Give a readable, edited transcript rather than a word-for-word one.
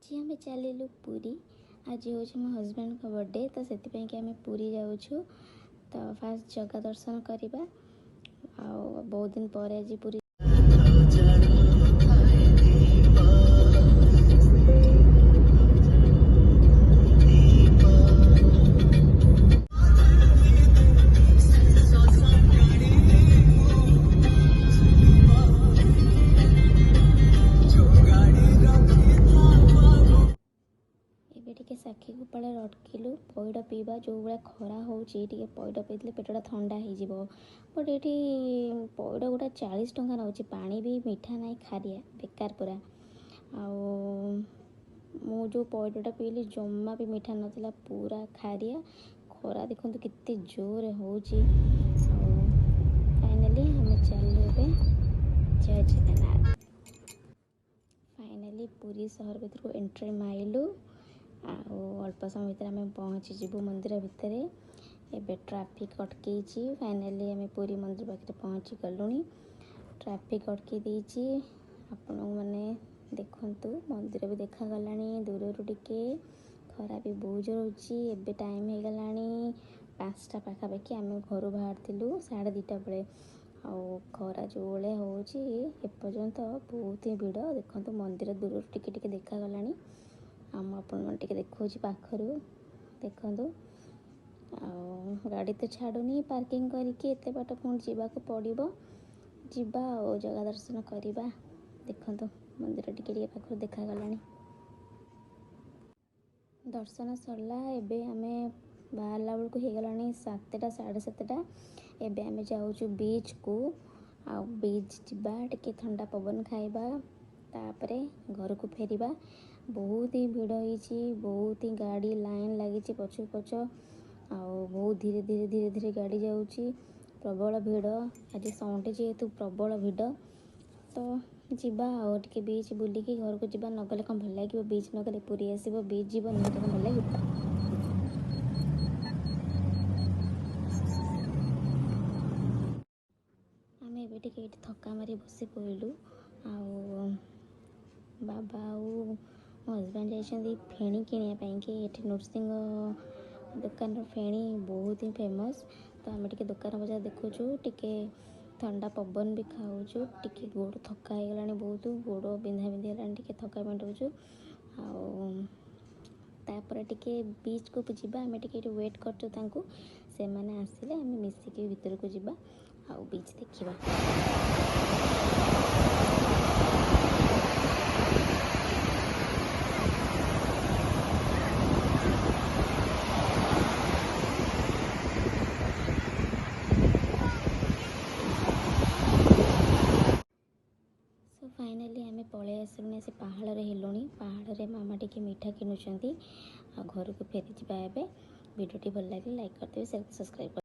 आज आम चलू पुरी। आज हूँ मो हजबैंड का बर्थडे तो से आम पुरी जाऊँ। तो फास्ट जगह दर्शन करवा बहुत दिन पर आज पुरी टे साक्षी गोपाल अटकिलु पैड पीवा जो भाया खरा होती पैड पीते पेटा ठंडा हो बट ये पैड गोटा 40 टंका नौ पानी भी मीठा ना खारिया बेकार पूरा मु जो पैडटा पीली जमा भी मीठा नाला पूरा खारिया खरा देखो केते जोर हो फाइनाली हमें चलू जय जगन्नाथ। फाइनाली पुरी सहर भर एंट्री माइलु अल्प समय भितर आम पहुँचीजु मंदिर भितर। एबे ट्रैफिक अटकई फाइनाली आम पुरी मंदिर पाखे पहुँची गलु। ट्रैफिक अटकई देती आपण मैंने देखु मंदिर भी देखा दूर टिके खरा भी बहुत जोर हो टाइम हो गला 5टा पाखापाखि आम घर बाहर 2:30 बेले खरा जो भाया होपर्यंत बहुत ही भिड़ देखो मंदिर दूर टिके देखा गला आपण टे देखा पाखर देखु गाड़ी तो छाड़ूनी पार्किंग करके एत बाट पुणी जावाक पड़ो जीवा जगह दर्शन करवा। देखु मंदिर टिके पाखर देखा गला दर्शन सरला। एबे आमे बाहरला बेलू हो गला 7टा 7:30 एबे आमे जाऊँ बीच को बीच जावा टिके ठंडा पवन खाइबा तापरे घर को फेरिबा। बहुत ही भिड़ होती बहुत ही गाड़ी लाइन लगी पछु पछ बहुत धीरे धीरे धीरे धीरे गाड़ी जाऊँगी प्रबल भिड़ आज संडे जेहेतु प्रबल भिड़ तो जीवा टे बीच बुलिकी घर को जीवा नगले कौन भल लगे बीच नगले पुरी आसो बीच जीव नहीं तो भल लगे। आम ए थका मारी बस पड़ू बाबा मो हजबैंड जाइए फेणी किनापी नृसिंह दुकान फेणी बहुत ही फेमस तो आम टे दुकान बजार देखुचु टिके ठंडा पवन भी खाऊँ टिके गोड़ थका हो गला बहुत गोड़ बिंधा बिंधी है थका मेटाऊँ तापर टिके बीच को जावा आम टे वेट करूँ से मैंने आसिले आम मिसिकी भीतर को जावा बीच देखा। फाइनाली आम पलि आसलुनी से पहाड़ हेलुणी पहाड़ मामा टिके मीठा किनुंट घर को फेरी जावा। भिडियोटी भल लगे लाइक करदे शेयर सब्सक्राइब।